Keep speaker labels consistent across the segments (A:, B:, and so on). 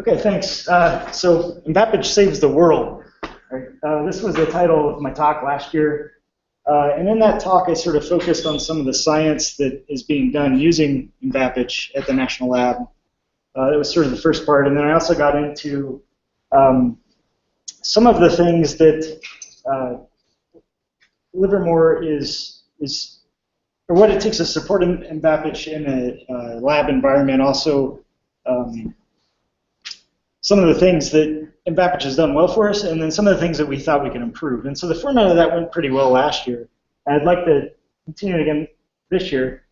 A: Okay, thanks. So MVAPICH saves the world. Right? This was the title of my talk last year. And in that talk, I sort of focused on some of the science that is being done using MVAPICH at the National Lab. That was sort of the first part. And then I also got into some of the things that Livermore is or what it takes to support MVAPICH in a lab environment. Also, some of the things that MVAPICH has done well for us, and then some of the things that we thought we could improve. And so the format of that went pretty well last year. I'd like to continue it again this year,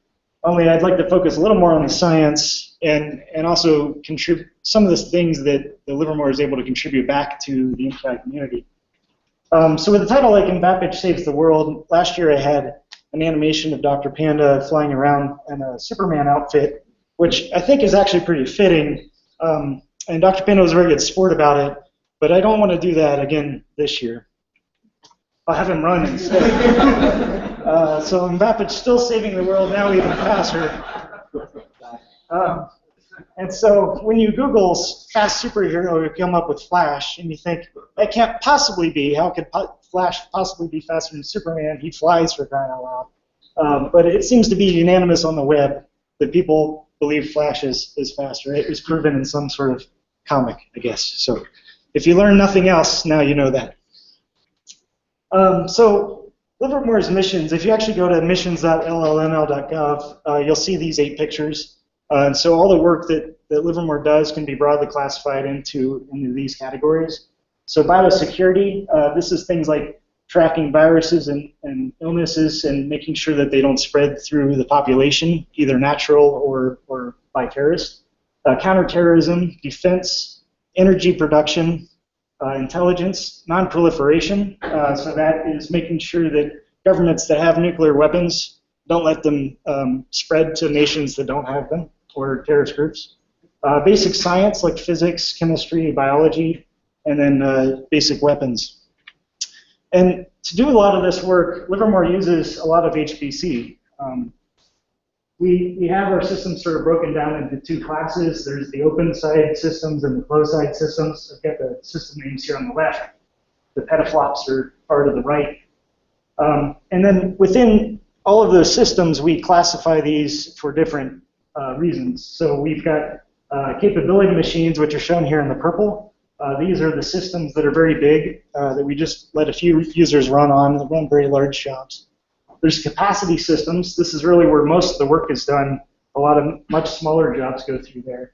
A: only I'd like to focus a little more on the science and also contribute some of the things that the Livermore is able to contribute back to the MPI community. So with the title like MVAPICH Saves the World, last year I had an animation of Dr. Panda flying around in a Superman outfit, which I think is actually pretty fitting. And Dr. Panda was a very good sport about it, but I don't want to do that again this year. I'll have him run instead. So MVAPICH still saving the world, now even faster. And so when you Google fast superhero, you come up with Flash, and you think, that can't possibly be. How could Flash possibly be faster than Superman? He flies, for crying out loud. But it seems to be unanimous on the web that people believe Flash is faster. It was proven in some sort of comic, I guess. So if you learn nothing else, now you know that. So Livermore's missions, if you actually go to missions.llnl.gov, you'll see these 8 pictures. And so all the work that Livermore does can be broadly classified into these categories. So biosecurity, this is things like tracking viruses and illnesses and making sure that they don't spread through the population, either natural or by terrorists. Counterterrorism, defense, energy production, intelligence, non-proliferation. So that is making sure that governments that have nuclear weapons don't let them spread to nations that don't have them, or terrorist groups. Basic science like physics, chemistry, biology, and then basic weapons. And to do a lot of this work, Livermore uses a lot of HPC. We have our systems sort of broken down into 2 classes. There's the open side systems and the closed side systems. I've got the system names here on the left. The petaflops are far to the right. And then within all of those systems, we classify these for different reasons. So we've got capability machines, which are shown here in the purple. These are the systems that are very big, that we just let a few users run on, that run very large jobs. There's capacity systems. This is really where most of the work is done. A lot of much smaller jobs go through there.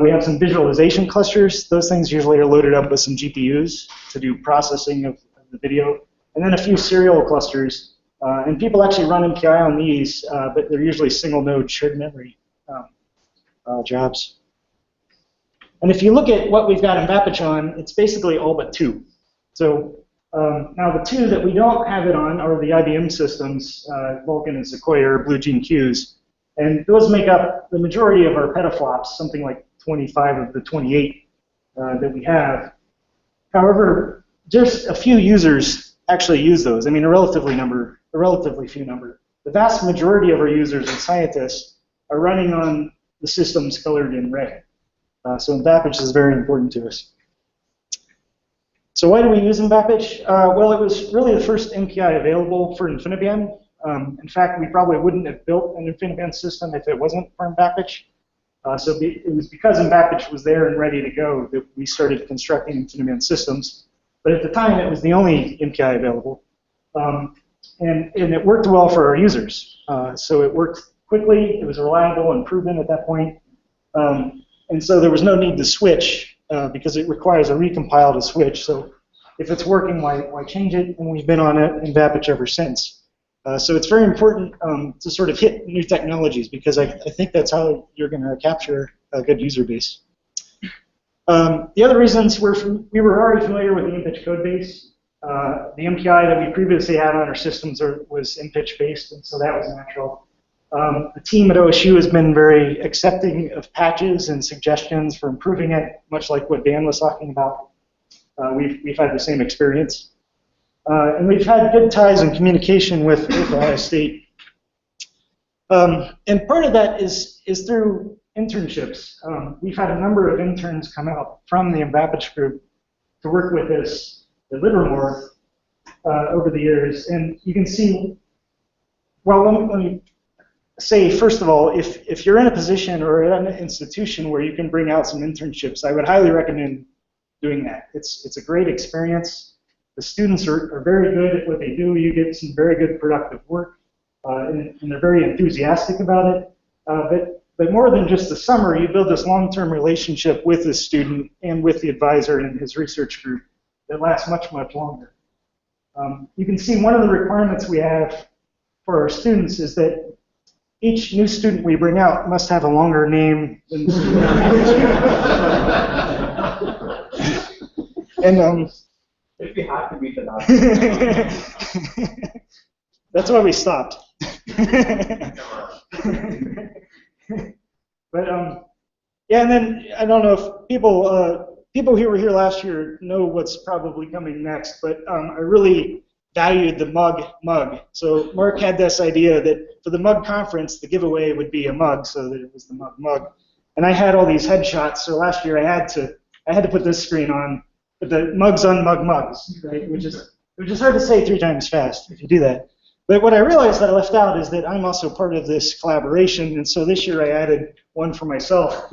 A: We have some visualization clusters. Those things usually are loaded up with some GPUs to do processing of the video. And then a few serial clusters. And people actually run MPI on these, but they're usually single node shared memory jobs. And if you look at what we've got MVAPICH on, it's basically all but 2. So now the 2 that we don't have it on are the IBM systems, Vulkan and Sequoia, or Blue Gene Qs. And those make up the majority of our petaflops, something like 25 of the 28 that we have. However, just a few users actually use those. I mean, a relatively few number. The vast majority of our users and scientists are running on the systems colored in red. So MVAPICH is very important to us. So why do we use MVAPICH? Well, it was really the first MPI available for Infiniband. In fact, we probably wouldn't have built an Infiniband system if it wasn't for MVAPICH. So it was because MVAPICH was there and ready to go that we started constructing Infiniband systems. But at the time, it was the only MPI available. And it worked well for our users. So it worked quickly, it was reliable and proven at that point. And so there was no need to switch because it requires a recompile to switch. So if it's working, why change it? And we've been on it in MVAPICH ever since. So it's very important to sort of hit new technologies because I think that's how you're going to capture a good user base. The other reasons we were already familiar with the MPICH code base. The MPI that we previously had on our systems was MPICH based, and so that was natural. The team at OSU has been very accepting of patches and suggestions for improving it, much like what Dan was talking about. We've had the same experience. And we've had good ties and communication with Ohio State. And part of that is through internships. We've had a number of interns come out from the MVAPICH group to work with us at Livermore over the years. And you can see, well, let me say, first of all, if you're in a position or at an institution where you can bring out some internships, I would highly recommend doing that. It's a great experience. The students are very good at what they do. You get some very good productive work, and they're very enthusiastic about it. But more than just the summer, you build this long-term relationship with the student and with the advisor and his research group that lasts much, much longer. You can see one of the requirements we have for our students is that each new student we bring out must have a longer name than the student. And
B: if we have to beat the last.
A: That's why we stopped. But yeah, and then I don't know if people who were here last year know what's probably coming next, but I really valued the mug. So Mark had this idea that for the mug conference, the giveaway would be a mug, so that it was the mug. And I had all these headshots, so last year I had to put this screen on, but the mugs on mugs, right? Which is hard to say 3 times fast if you do that. But what I realized that I left out is that I'm also part of this collaboration, and so this year I added one for myself.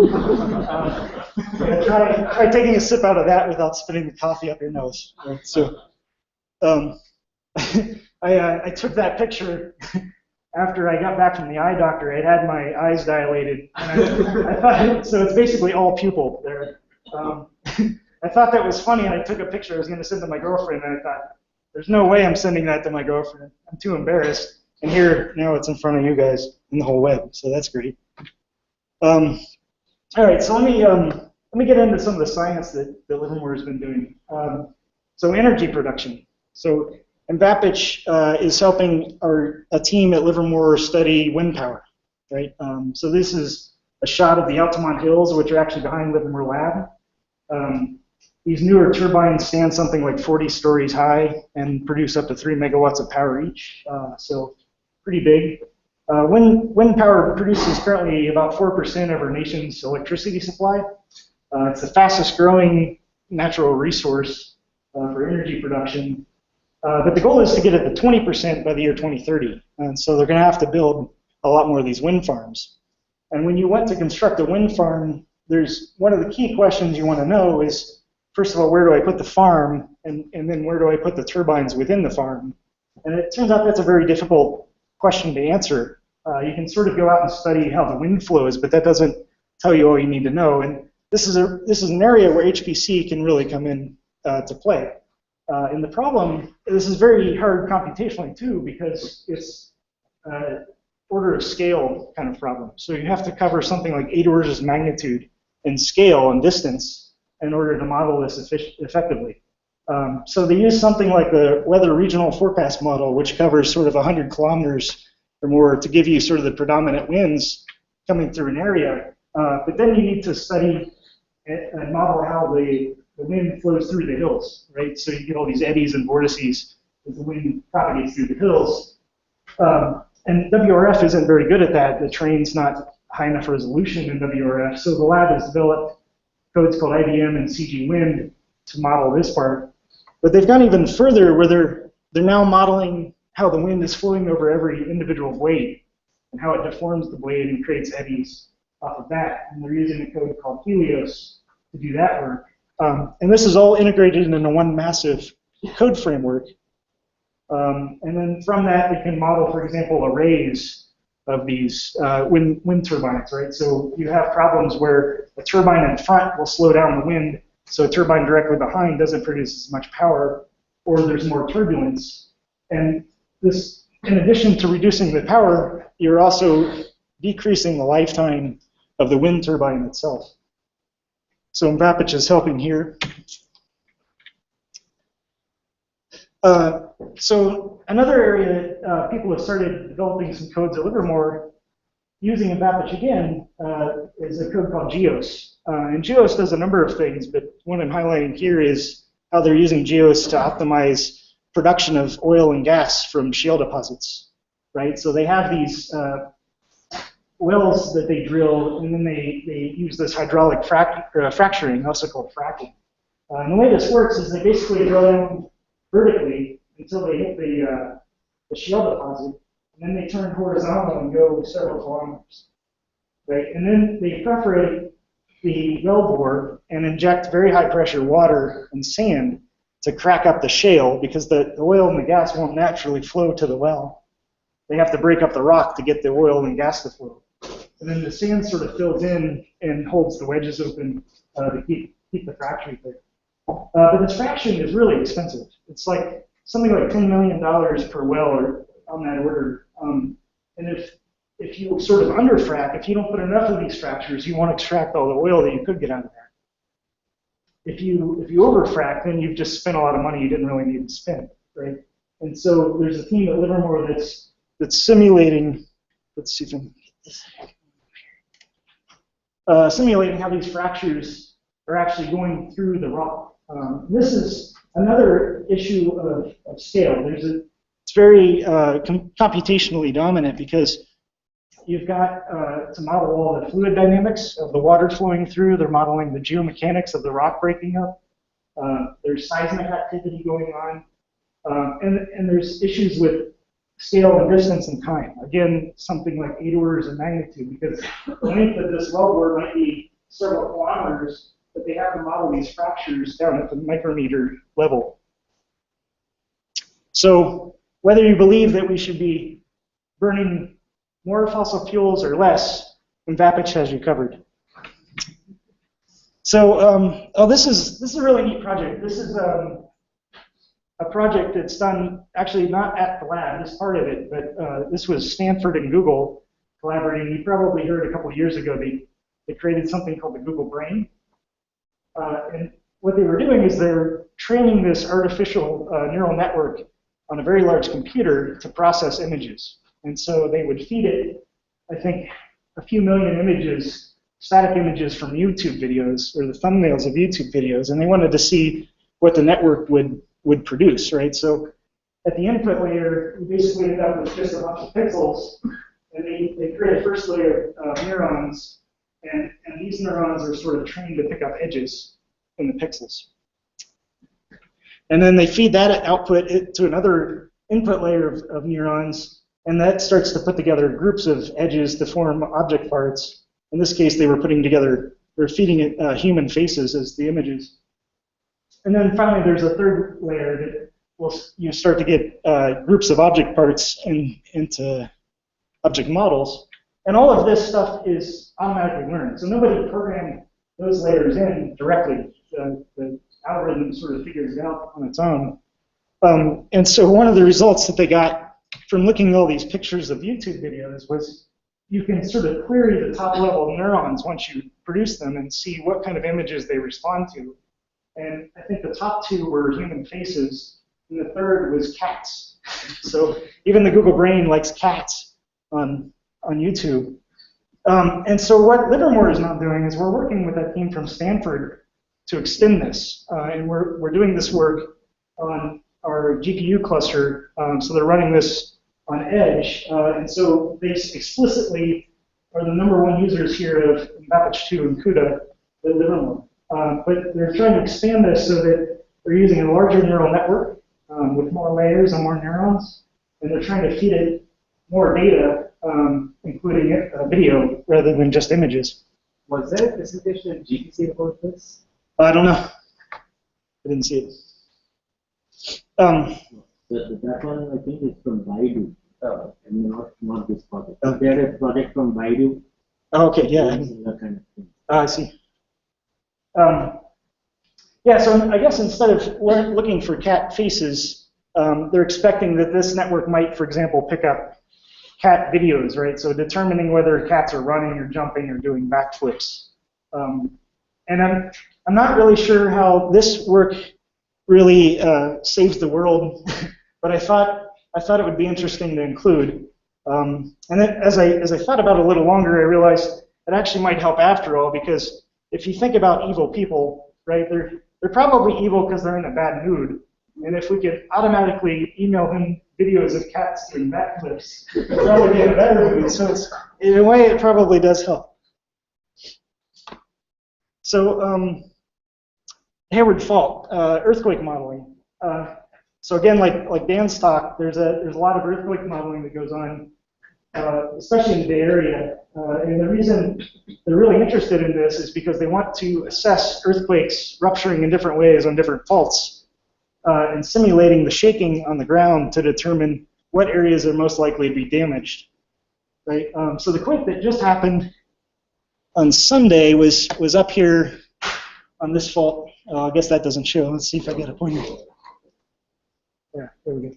A: Try taking a sip out of that without spitting the coffee up your nose. Right? So I took that picture after I got back from the eye doctor. I had my eyes dilated, and I thought, so it's basically all pupil there. I thought that was funny, and I took a picture I was going to send to my girlfriend, and I thought, there's no way I'm sending that to my girlfriend. I'm too embarrassed. And here, now it's in front of you guys in the whole web, so that's great. All right, so let me get into some of the science that Livermore has been doing. So energy production. So MVAPICH is helping a team at Livermore study wind power, right? So this is a shot of the Altamont Hills, which are actually behind Livermore Lab. These newer turbines stand something like 40 stories high and produce up to 3 megawatts of power each, so pretty big. Wind power produces currently about 4% of our nation's electricity supply. It's the fastest growing natural resource for energy production. But the goal is to get it to 20% by the year 2030. And so they're going to have to build a lot more of these wind farms. And when you want to construct a wind farm, there's one of the key questions you want to know is, first of all, where do I put the farm, and then where do I put the turbines within the farm? And it turns out that's a very difficult question to answer. You can sort of go out and study how the wind flows, but that doesn't tell you all you need to know. And this is an area where HPC can really come in to play. And the problem, this is very hard computationally too, because it's order of scale kind of problem. So you have to cover something like 8 orders of magnitude in scale and distance in order to model this effectively. So they use something like the Weather Regional Forecast Model, which covers sort of 100 kilometers or more to give you sort of the predominant winds coming through an area. But then you need to study and model how the wind flows through the hills, right? So you get all these eddies and vortices as the wind propagates through the hills. And WRF isn't very good at that. The terrain's not high enough resolution in WRF, so the lab has developed codes called IBM and CG Wind to model this part. But they've gone even further where they're now modeling how the wind is flowing over every individual blade and how it deforms the blade and creates eddies off of that. And they're using a code called HELIOS to do that work. And this is all integrated into one massive code framework. And then from that, they can model, for example, arrays of these wind turbines, right? So you have problems where a turbine in front will slow down the wind, so a turbine directly behind doesn't produce as much power, or there's more turbulence. And this, in addition to reducing the power, you're also decreasing the lifetime of the wind turbine itself. So MVAPICH is helping here. So another area that people have started developing some codes at Livermore using MVAPICH again is a code called GEOS. And GEOS does a number of things, but what I'm highlighting here is how they're using GEOS to optimize production of oil and gas from shale deposits, right? So they have these wells that they drill, and then they use this hydraulic fracturing, also called fracking. And the way this works is they basically drill down vertically until they hit the shale deposit, and then they turn horizontal and go several kilometers. Right? And then they perforate the well bore and inject very high pressure water and sand to crack up the shale, because the oil and the gas won't naturally flow to the well. They have to break up the rock to get the oil and gas to flow. And then the sand sort of fills in and holds the wedges open to keep the fracture there. But this fraction is really expensive. It's like something like $10 million per well, or on that order. And if you sort of underfrac, if you don't put enough of these fractures, you won't extract all the oil that you could get out of there. If you overfrac, then you've just spent a lot of money you didn't really need to spend, right? And so there's a team at Livermore that's simulating. Let's see if I can get this. Simulating how these fractures are actually going through the rock. This is another issue of scale. It's very computationally dominant, because you've got to model all the fluid dynamics of the water flowing through. They're modeling the geomechanics of the rock breaking up. There's seismic activity going on. And there's issues with scale and distance and time. Again, something like 8 orders of magnitude, because the length of this wellbore might be several kilometers, but they have to model these fractures down at the micrometer level. So whether you believe that we should be burning more fossil fuels or less, MVAPICH has you covered. So, this is a really neat project. This is a project that's done actually not at the lab, this part of it, but this was Stanford and Google collaborating. You probably heard a couple of years ago they created something called the Google Brain. And what they were doing is they're training this artificial neural network on a very large computer to process images. And so they would feed it, I think, a few million images, static images from YouTube videos, or the thumbnails of YouTube videos, and they wanted to see what the network would produce, right? So at the input layer, we basically end up with just a bunch of pixels, and they create a first layer of neurons, and these neurons are sort of trained to pick up edges in the pixels. And then they feed that output to another input layer of neurons, and that starts to put together groups of edges to form object parts. In this case, they were feeding it human faces as the images. And then finally, there's a third layer that you start to get groups of object parts into object models. And all of this stuff is automatically learned. So nobody programmed those layers in directly. The algorithm sort of figures it out on its own. And so one of the results that they got from looking at all these pictures of YouTube videos was you can sort of query the top level neurons once you produce them and see what kind of images they respond to. And I think the top two were human faces, and the third was cats. So even the Google Brain likes cats on YouTube. And so what Livermore is now doing is we're working with that team from Stanford to extend this. And we're doing this work on our GPU cluster. So they're running this on edge. And so they explicitly are the #1 users here of MVAPICH2 and CUDA at Livermore. But they're trying to expand this so that they're using a larger neural network with more layers and more neurons. And they're trying to feed it more data, including video, rather than just images.
B: Was there a presentation at GTC about this?
A: I don't know. I didn't see it.
C: That one, I think, is from Baidu, and not this project. They had a project from Baidu.
A: Oh, okay, yeah.
C: That kind of thing.
A: I see. Yeah, so I guess instead of looking for cat faces, they're expecting that this network might, for example, pick up cat videos, right? So determining whether cats are running or jumping or doing backflips. And I'm not really sure how this work really saves the world, but I thought it would be interesting to include. And then as I thought about it a little longer, I realized it actually might help after all, because if you think about evil people, right, they're probably evil because they're in a bad mood. And if we could automatically email videos of cats doing backflips, probably in a better mood. So it's, in a way, it probably does help. So Hayward fault, earthquake modeling. So again, like Dan's talk, there's a lot of earthquake modeling that goes on, especially in the Bay Area. And the reason they're really interested in this is because they want to assess earthquakes rupturing in different ways on different faults, and simulating the shaking on the ground to determine what areas are most likely to be damaged. Right. So the quake that just happened on Sunday was up here on this fault. I guess that doesn't show. Let's see if I get a pointer. Yeah, there we go.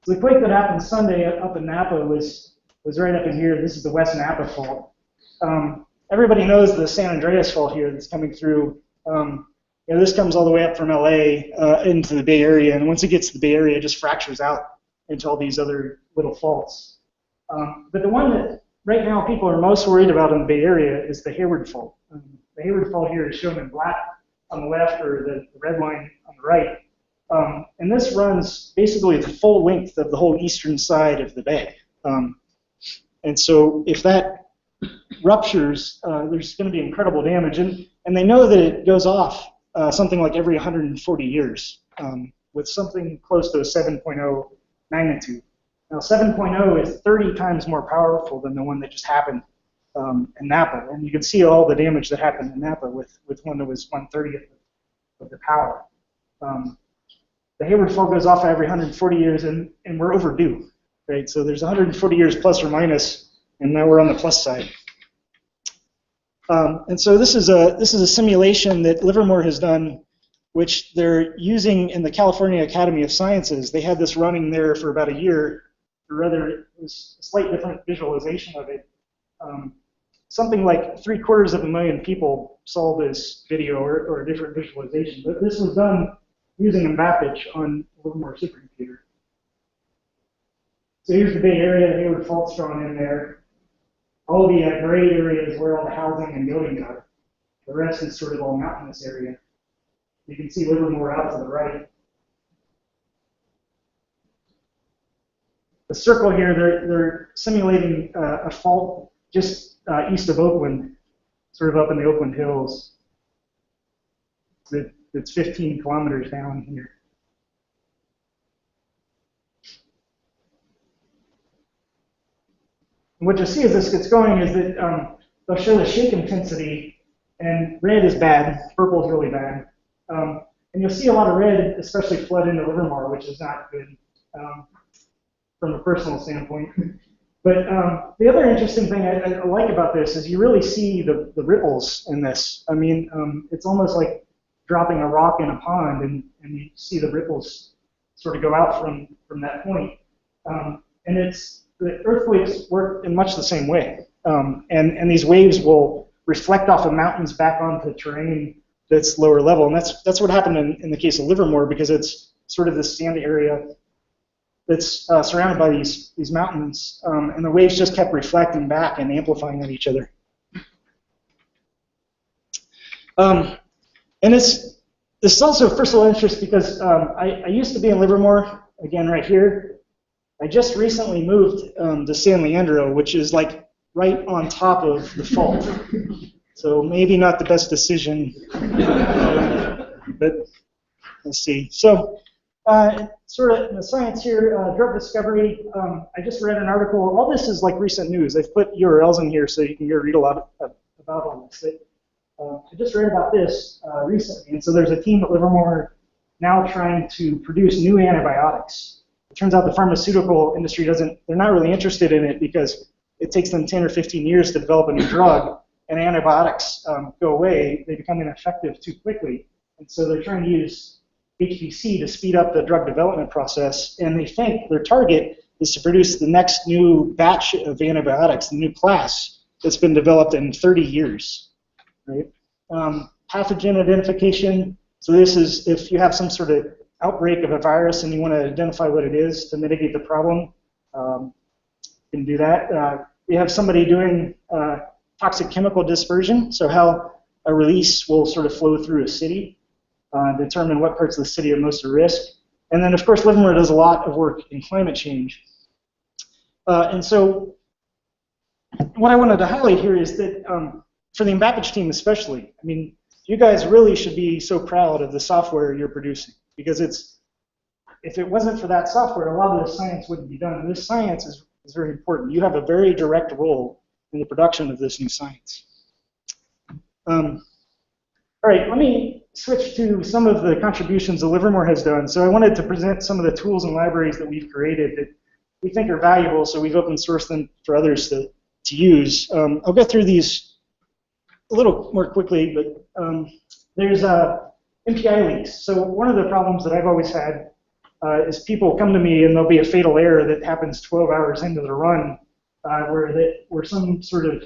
A: So the quake that happened Sunday up in Napa was right up in here. This is the West Napa fault. Everybody knows the San Andreas fault here that's coming through. This comes all the way up from LA into the Bay Area, and once it gets to the Bay Area, it just fractures out into all these other little faults. But the one that right now people are most worried about in the Bay Area is the Hayward fault. The Hayward fault here is shown in black on the left, or the red line on the right. And this runs basically the full length of the whole eastern side of the bay. And so if that ruptures, there's going to be incredible damage. And they know that it goes off something like every 140 years with something close to a 7.0 magnitude. Now 7.0 is 30 times more powerful than the one that just happened in Napa. And you can see all the damage that happened in Napa with one that was 1/30th of the power. The Hayward fault goes off every 140 years, and we're overdue, right? So there's 140 years plus or minus, and now we're on the plus side. And so this is a simulation that Livermore has done, which they're using in the California Academy of Sciences. They had this running there for about a year, or rather, it was a slight different visualization of it. Something like 750,000 people saw this video or a different visualization, but this was done using MVAPICH on Livermore Supercomputer. So here's the Bay Area, the Hayward fault's drawn in there. All the gray areas where all the housing and buildings are. The rest is sort of all mountainous area. You can see Livermore out to the right. The circle here, they're simulating a fault just east of Oakland, sort of up in the Oakland Hills. It's 15 kilometers down here. And what you'll see as this gets going is that they'll show the shake intensity, and red is bad, purple is really bad. And you'll see a lot of red, especially flood into Livermore, which is not good from a personal standpoint. But the other interesting thing I like about this is you really see the ripples in this. I mean, it's almost like dropping a rock in a pond, and you see the ripples sort of go out from that point. And the earthquakes work in much the same way. And these waves will reflect off of mountains back onto terrain that's lower level. And that's what happened in the case of Livermore, because it's sort of this sand area that's surrounded by these mountains. And the waves just kept reflecting back and amplifying on each other. And this is also of personal interest because I used to be in Livermore, again right here. I just recently moved to San Leandro, which is like right on top of the fault. So maybe not the best decision, but let's see. So sort of in the science here, drug discovery, I just read an article. All this is like recent news. I've put URLs in here so you can go read a lot about all this. I just read about this recently, and so there's a team at Livermore now trying to produce new antibiotics. It turns out the pharmaceutical industry they're not really interested in it because it takes them 10 or 15 years to develop a new drug, and antibiotics go away. They become ineffective too quickly, and so they're trying to use HPC to speed up the drug development process, and they think their target is to produce the next new batch of antibiotics, the new class that's been developed in 30 years. Right? Pathogen identification. So this is if you have some sort of outbreak of a virus and you want to identify what it is to mitigate the problem, you can do that. We have somebody doing toxic chemical dispersion, so how a release will sort of flow through a city, determine what parts of the city are most at risk. And then, of course, Livermore does a lot of work in climate change. And so what I wanted to highlight here is that for the MVAPICH team especially, I mean, you guys really should be so proud of the software you're producing, because if it wasn't for that software, a lot of this science wouldn't be done. And this science is very important. You have a very direct role in the production of this new science. All right, let me switch to some of the contributions that Livermore has done. So I wanted to present some of the tools and libraries that we've created that we think are valuable, so we've open sourced them for others to use. I'll go through these a little more quickly, but there's MPI leaks. So one of the problems that I've always had is people come to me and there'll be a fatal error that happens 12 hours into the run where some sort of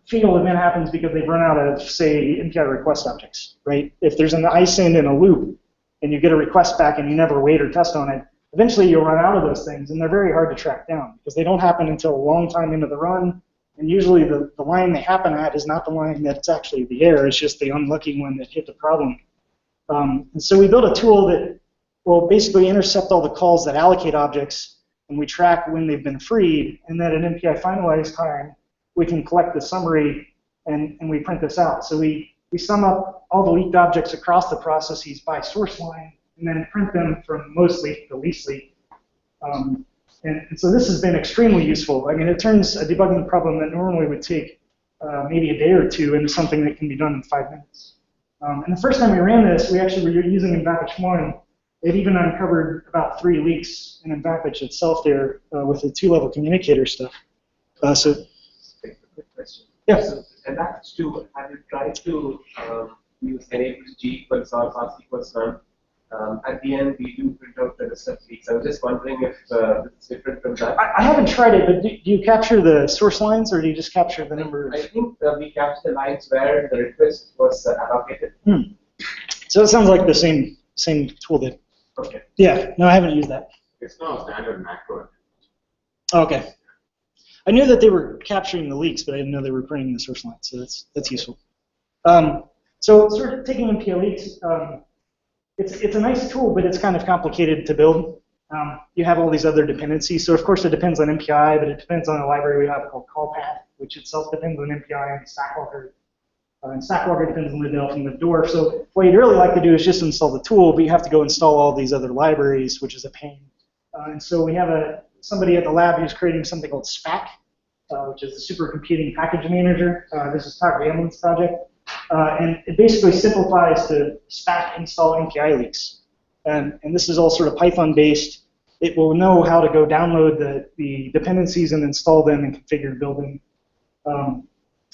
A: fatal event happens because they've run out of, say, MPI request objects, right? If there's an ISIN in a loop and you get a request back and you never wait or test on it, eventually you'll run out of those things, and they're very hard to track down because they don't happen until a long time into the run, and usually the line they happen at is not the line that's actually the error, it's just the unlucky one that hit the problem. And so we built a tool that will basically intercept all the calls that allocate objects, and we track when they've been freed, and then at MPI finalized time, we can collect the summary and we print this out. So we sum up all the leaked objects across the processes by source line, and then print them from most leaked to least leaked. And so this has been extremely useful. I mean, it turns a debugging problem that normally would take maybe a day or two into something that can be done in 5 minutes. And the first time we ran this, we actually were using MVAPICH1. It even uncovered about 3 leaks in MVAPICH itself there with the 2-level communicator stuff. So,
B: Quick question.
A: Yeah.
B: So, MVAPICH2, have you tried to use enable G equals or pass equals none? At the end, we do print out the rest of leaks. I was just wondering if it's different from that.
A: I haven't tried it, but do you capture the source lines, or do you just capture the number?
B: I think we capture the lines where the request was allocated.
A: So it sounds like the same tool did.
B: Okay.
A: Yeah, no, I haven't used that.
D: It's not a standard macro.
A: Okay. I knew that they were capturing the leaks, but I didn't know they were printing the source line, so that's useful. So sort of taking MPIleaks, it's a nice tool, but it's kind of complicated to build. You have all these other dependencies, so of course it depends on MPI, but it depends on a library we have called callpath, which itself depends on MPI and Stackwalker. And Stackwalker depends on the Delph and the Dwarf. So what you'd really like to do is just install the tool, but you have to go install all these other libraries, which is a pain. And so we have somebody at the lab who's creating something called Spack, which is the Supercomputing Package Manager. This is Todd Ramlin's project. And it basically simplifies to Spack install MPIleaks. And this is all sort of Python-based. It will know how to go download the dependencies and install them and configure and build them.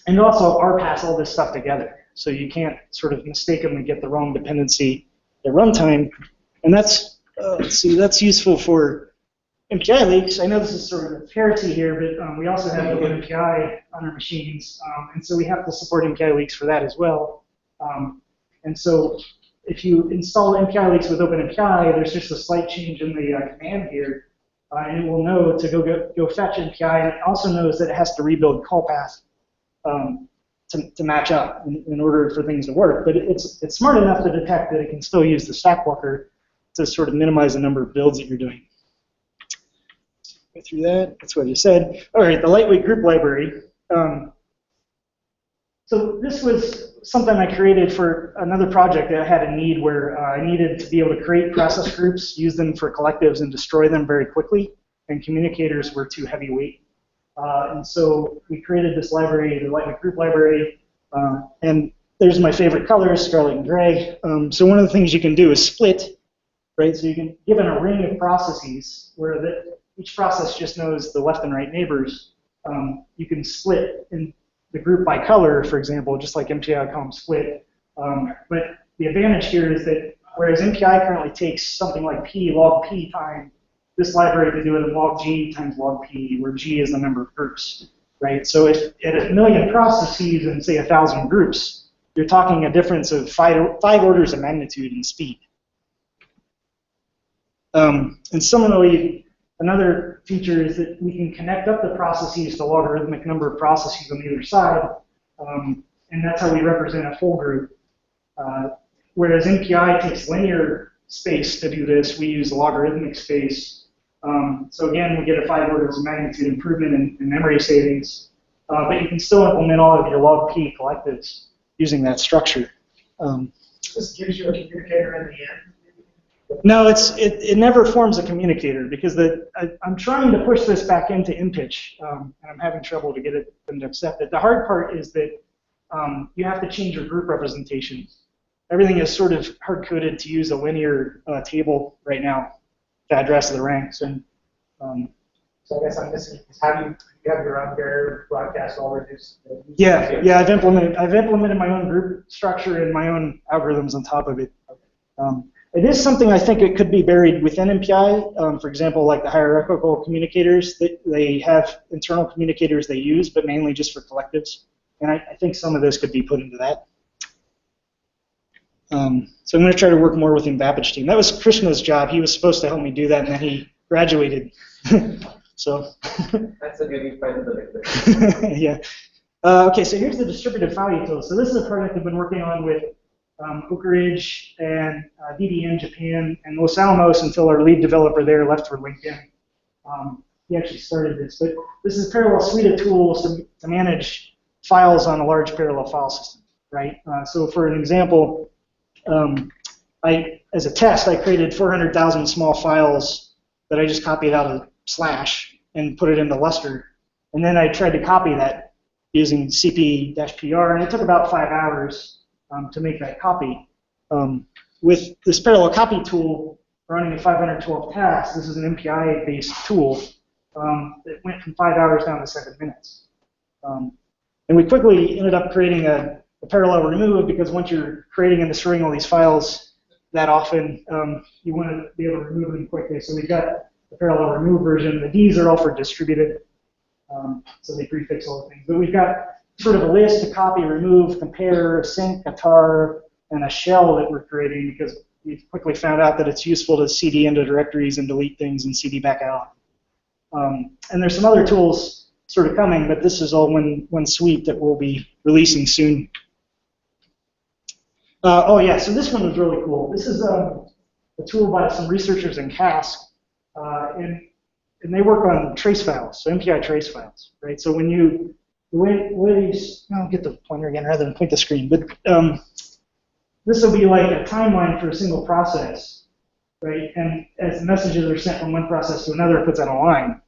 A: And also RPass all this stuff together. So you can't sort of mistakenly get the wrong dependency at runtime. And that's, let's see, that's useful for MPIleaks. I know this is sort of a heresy here, but we also have OpenMPI on our machines. And so we have to support MPIleaks for that as well. And so if you install MPIleaks with OpenMPI, there's just a slight change in the command here. And it will know to go fetch MPI, and it also knows that it has to rebuild callpath to match up in order for things to work. But it's smart enough to detect that it can still use the Stackwalker to sort of minimize the number of builds that you're doing. Go through that. That's what you said. All right, the lightweight group library. So this was something I created for another project that I had a need where I needed to be able to create process groups, use them for collectives, and destroy them very quickly. And communicators were too heavyweight. And so we created this library, the lightweight group library. And there's my favorite colors, scarlet and gray. So one of the things you can do is split, right? So you can, given a ring of processes where each process just knows the left and right neighbors, you can split in the group by color, for example, just like MPI.com split. But the advantage here is that whereas MPI currently takes something like P log P time, this library can do it in log G times log P, where G is the number of groups, right? So if at 1 million processes and say 1,000 groups, you're talking a difference of 5 orders of magnitude in speed. And similarly, another feature is that we can connect up the processes to logarithmic number of processes on either side, and that's how we represent a full group. Whereas MPI takes linear space to do this. We use logarithmic space. So again, we get a 5 orders of magnitude improvement in memory savings, but you can still implement all of your log P collectives using that structure.
E: This gives you a communicator in the end.
A: No, it never forms a communicator because I'm trying to push this back into MPICH, and I'm having trouble to get them to accept it. The hard part is that you have to change your group representation. Everything is sort of hard-coded to use a linear table right now to address the ranks. And
E: so I guess I'm missing. How do you have your own bare broadcast all reduced?
A: Yeah. I've implemented my own group structure and my own algorithms on top of it. It is something I think it could be buried within MPI. For example, like the hierarchical communicators, they have internal communicators they use, but mainly just for collectives. And I think some of this could be put into that. So I'm going to try to work more with the MVAPICH team. That was Krishna's job. He was supposed to help me do that, and then he graduated. So.
B: That's a very fine director.
A: Yeah. Okay, so here's the distributed FileUtils. So this is a project I've been working on with Oak Ridge and DDN Japan and Los Alamos until our lead developer there left for LinkedIn. He actually started this, but this is a parallel suite of tools to manage files on a large parallel file system, right? So for an example, as a test, I created 400,000 small files that I just copied out of Slash and put it into Lustre, and then I tried to copy that using cp-pr, and it took about 5 hours to make that copy. With this parallel copy tool running at 512 tasks, this is an MPI-based tool, it went from 5 hours down to 7 minutes. And we quickly ended up creating a parallel remove because once you're creating and destroying all these files that often, you want to be able to remove them quickly. So we've got the parallel remove version. The Ds are all for distributed, so they prefix all the things. But we've got sort of a list to copy, remove, compare, sync, a tar, and a shell that we're creating because we've quickly found out that it's useful to CD into directories and delete things and CD back out. And there's some other tools sort of coming, but this is all one suite that we'll be releasing soon. Oh yeah, so this one was really cool. This is a tool by some researchers in CASC, and they work on trace files, so MPI trace files, right? So when you, I'll get the pointer again rather than point the screen, but this will be like a timeline for a single process, right? And as the messages are sent from one process to another, it puts out a line.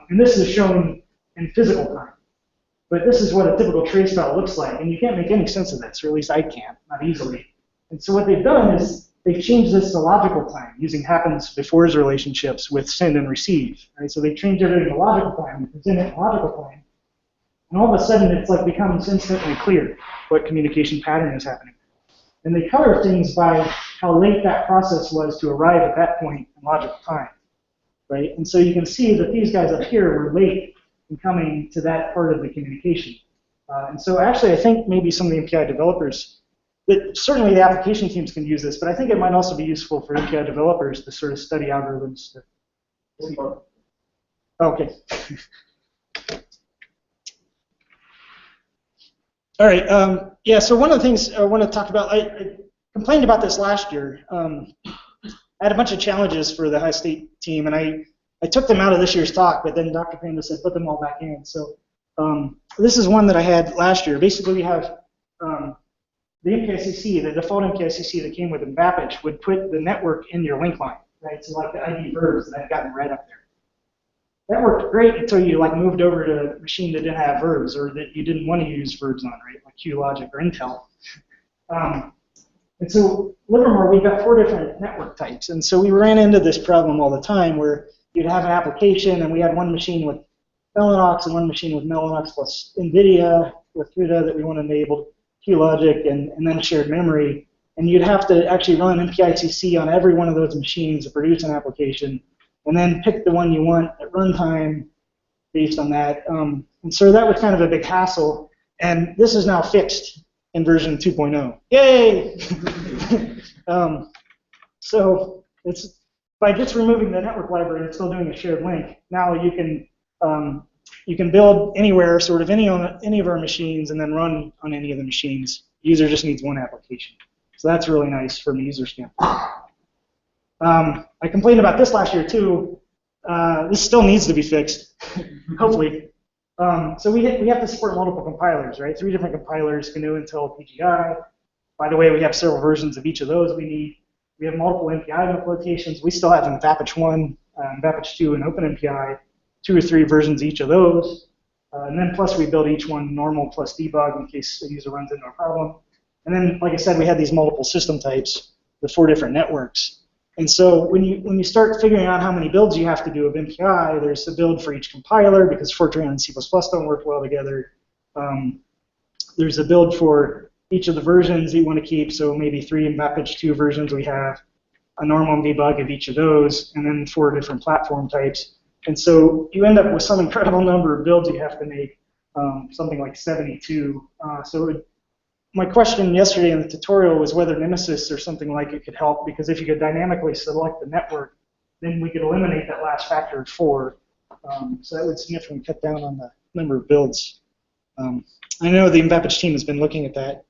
A: And this is shown in physical time. But this is what a typical trace file looks like, and you can't make any sense of this, or at least I can't, not easily. And so what they've done is they've changed this to logical time using happens before's relationships with send and receive. Right? So they changed everything to logical time and present it in logical time. And all of a sudden, it's like becomes instantly clear what communication pattern is happening. And they color things by how late that process was to arrive at that point in logical time. Right? And so you can see that these guys up here were late in coming to that part of the communication. And so actually, I think maybe some of the MPI developers, certainly the application teams can use this, but I think it might also be useful for MPI developers to sort of study algorithms. Okay. All right. Yeah, so one of the things I want to talk about, I complained about this last year. I had a bunch of challenges for the high state team, and I took them out of this year's talk, but then Dr. Panda said put them all back in. So this is one that I had last year. Basically, we have the MPICC, the default MPICC that came with MVAPICH would put the network in your link line, right? So like the ID verbs that I've gotten red up there. That worked great until you like moved over to a machine that didn't have verbs or that you didn't want to use verbs on, right? Like QLogic or Intel. And so Livermore, we've got 4 different network types, and so we ran into this problem all the time where you'd have an application, and we had one machine with Mellanox and one machine with Mellanox plus NVIDIA with CUDA that we want to enable QLogic and then shared memory, and you'd have to actually run MPICC on every one of those machines to produce an application, and then pick the one you want at runtime based on that. And so that was kind of a big hassle, and this is now fixed in version 2.0. Yay! So it's by just removing the network library, it's still doing a shared link. Now you can build anywhere, sort of any of our machines, and then run on any of the machines. The user just needs one application. So that's really nice from a user standpoint. I complained about this last year too. This still needs to be fixed, hopefully. So we have to support multiple compilers, right? 3 different compilers, GNU, Intel, PGI. By the way, we have several versions of each of those we need. We have multiple MPI implementations. We still have MVAPICH1, MVAPICH2, and OpenMPI, 2 or 3 versions each of those. And then plus we build each one normal plus debug in case a user runs into a problem. And then, like I said, we had these multiple system types, the 4 different networks. And so when you start figuring out how many builds you have to do of MPI, there's a build for each compiler because Fortran and C++ don't work well together. There's a build for each of the versions you want to keep, so maybe 3 MVAPICH2 versions we have, a normal debug of each of those, and then 4 different platform types. And so you end up with some incredible number of builds you have to make, something like 72. My question yesterday in the tutorial was whether Nemesis or something like it could help, because if you could dynamically select the network, then we could eliminate that last factor of 4. So that would significantly cut down on the number of builds. I know the MVAPICH team has been looking at that.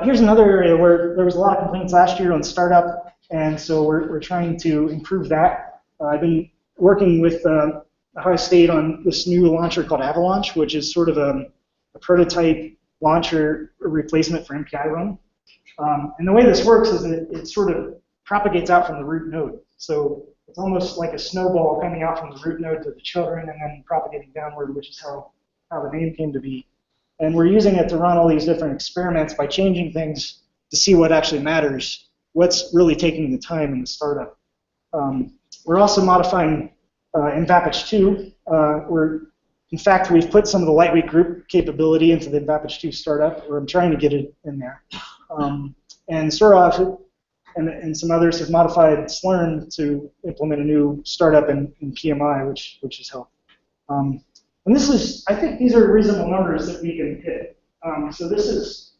A: Here's another area where there was a lot of complaints last year on startup, and so we're trying to improve that. I've been working with Ohio State on this new launcher called Avalaunch, which is sort of a prototype launcher replacement for MPI run. And the way this works is that it sort of propagates out from the root node. So it's almost like a snowball coming out from the root node to the children and then propagating downward, which is how the name came to be. And we're using it to run all these different experiments by changing things to see what actually matters, what's really taking the time in the startup. We're also modifying MVAPICH2. In fact, we've put some of the lightweight group capability into the MVAPICH2 startup, or I'm trying to get it in there. And Surov and some others have modified Slurm to implement a new startup in PMI, which has helped. And this is, I think these are reasonable numbers that we can hit. So this is,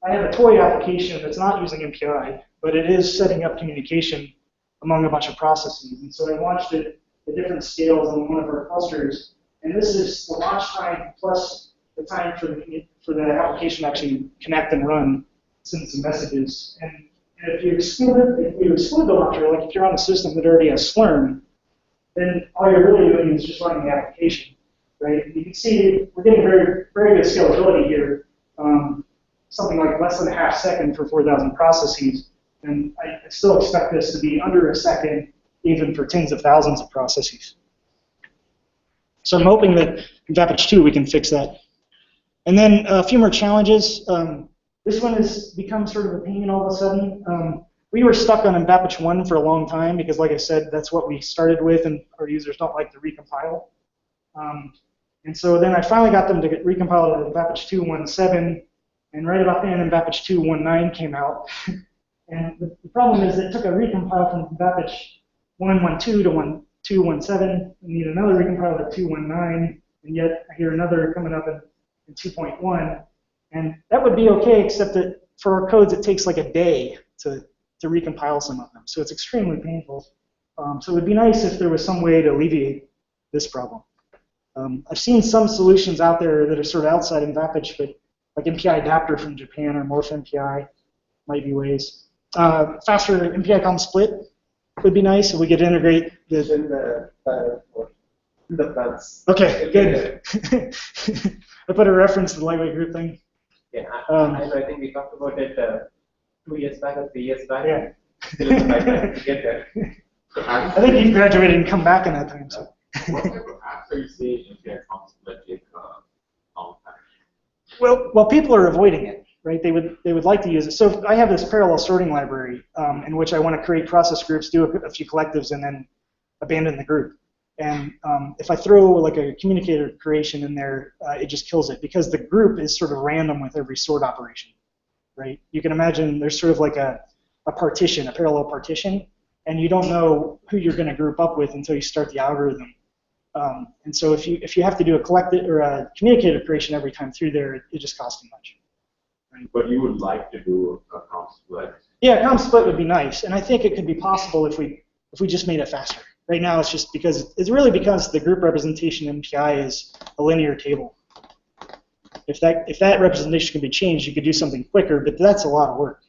A: I have a toy application that's not using MPI, but it is setting up communication among a bunch of processes. And so I launched it at different scales on one of our clusters. And this is the launch time plus the time for the application to actually connect and run, send some messages. And if you exclude the launcher, like if you're on a system that already has Slurm, then all you're really doing is just running the application, right? You can see we're getting very, very good scalability here. Something like less than a half second for 4,000 processes. And I still expect this to be under a second, even for tens of thousands of processes. So I'm hoping that in MVAPICH2 we can fix that. And then a few more challenges. This one has become sort of a pain all of a sudden. We were stuck on MVAPICH1 for a long time because, like I said, that's what we started with, and our users don't like to recompile. And so then I finally got them to get recompiled to MVAPICH2 1.7, and right about then MVAPICH2 1.9 came out. And the problem is it took a recompile from MVAPICH 1.1.2 to 1.2.1.7. We need another recompile to 2.1.9, and yet I hear another coming up in 2.1. And that would be okay, except that for our codes it takes like a day to recompile some of them. So it's extremely painful. So it would be nice if there was some way to alleviate this problem. I've seen some solutions out there that are sort of outside MVAPICH, but like MPI adapter from Japan or MorphMPI might be ways. Faster MPI com split would be nice if we could integrate
B: this in the plans.
A: Okay, good. I put a reference to the lightweight group thing.
B: Yeah, I think we talked about it 2 years back or 3 years back.
A: Yeah.
B: Still in the pipeline to get there.
A: I think you graduated and come back in that time. So.
D: What type of apps are you seeing MPI com split in long time?
A: Well, people are avoiding it, right? They would like to use it. So I have this parallel sorting library in which I want to create process groups, do a few collectives, and then abandon the group. And if I throw like a communicator creation in there, it just kills it because the group is sort of random with every sort operation, right? You can imagine there's sort of like a partition, a parallel partition, and you don't know who you're going to group up with until you start the algorithm. And so if you have to do a collected or a communicator creation every time through there, it just costs too much. Right?
D: But you would like to do a com split?
A: Yeah, com split would be nice, and I think it could be possible if we just made it faster. Right now, it's just because the group representation in MPI is a linear table. If that representation can be changed, you could do something quicker, but that's a lot of work.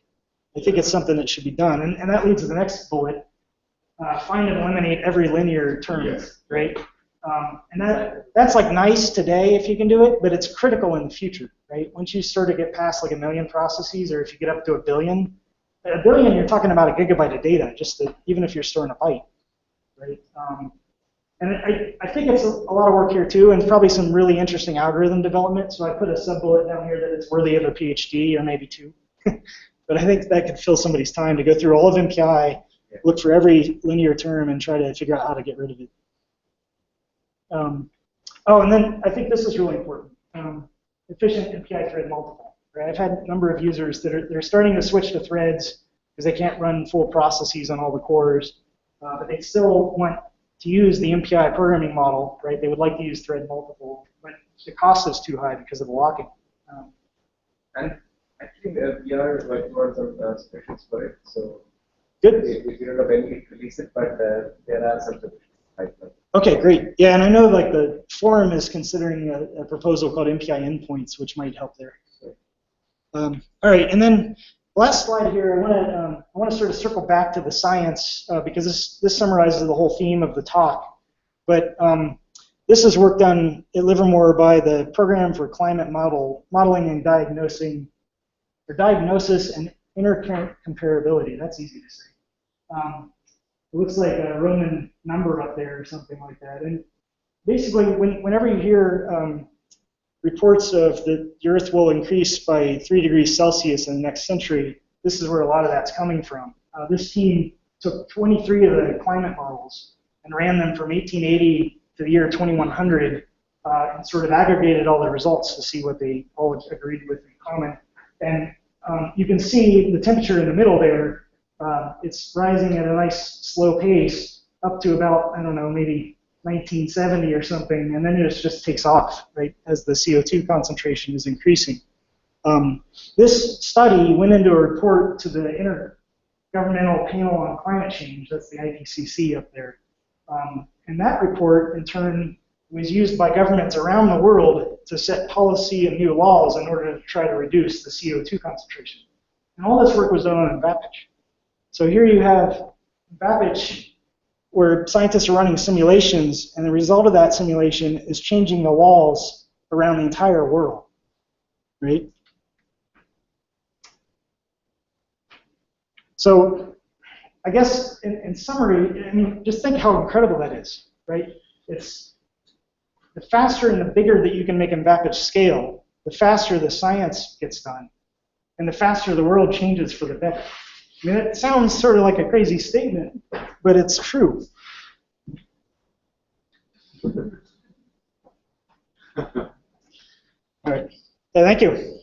A: I think it's something that should be done, and that leads to the next bullet, find and eliminate every linear term,
D: Yes.
A: right? And that's like nice today if you can do it, but it's critical in the future, right? Once you start to get past like 1 million processes, or if you get up to 1 billion, you're talking about a gigabyte of data, even if you're storing a byte, right? And I think it's a lot of work here too, and probably some really interesting algorithm development. So I put a sub-bullet down here that it's worthy of a PhD or maybe 2. But I think that could fill somebody's time to go through all of MPI, look for every linear term, and try to figure out how to get rid of it. Oh, and then I think this is really important. Efficient MPI thread multiple. Right? I've had a number of users that they're starting to switch to threads because they can't run full processes on all the cores, but they still want to use the MPI programming model, right? They would like to use thread multiple, but the cost is too high because of the locking.
B: And actually, we are working on some solutions for it. So
A: good.
B: We don't know when we release it, but there are some solutions.
A: Okay, great. Yeah, and I know like the forum is considering a proposal called MPI endpoints, which might help there. All right, and then last slide here, I want to sort of circle back to the science because this summarizes the whole theme of the talk. But this is work done at Livermore by the Program for Climate Modeling and Diagnosis and Intercomparability. That's easy to say. It looks like a Roman number up there or something like that. And basically, whenever you hear reports of the Earth will increase by 3 degrees Celsius in the next century, this is where a lot of that's coming from. This team took 23 of the climate models and ran them from 1880 to the year 2100 and sort of aggregated all the results to see what they all agreed with in common. And you can see the temperature in the middle there. It's rising at a nice slow pace up to about, I don't know, maybe 1970 or something, and then it just takes off, right, as the CO2 concentration is increasing. This study went into a report to the Intergovernmental Panel on Climate Change, that's the IPCC up there. And that report, in turn, was used by governments around the world to set policy and new laws in order to try to reduce the CO2 concentration. And all this work was done on MVAPICH. So here you have MVAPICH, where scientists are running simulations, and the result of that simulation is changing the laws around the entire world, right? So I guess in summary, I mean, just think how incredible that is, right? It's the faster and the bigger that you can make MVAPICH scale, the faster the science gets done, and the faster the world changes for the better. I mean, it sounds sort of like a crazy statement, but it's true. All right. Thank you.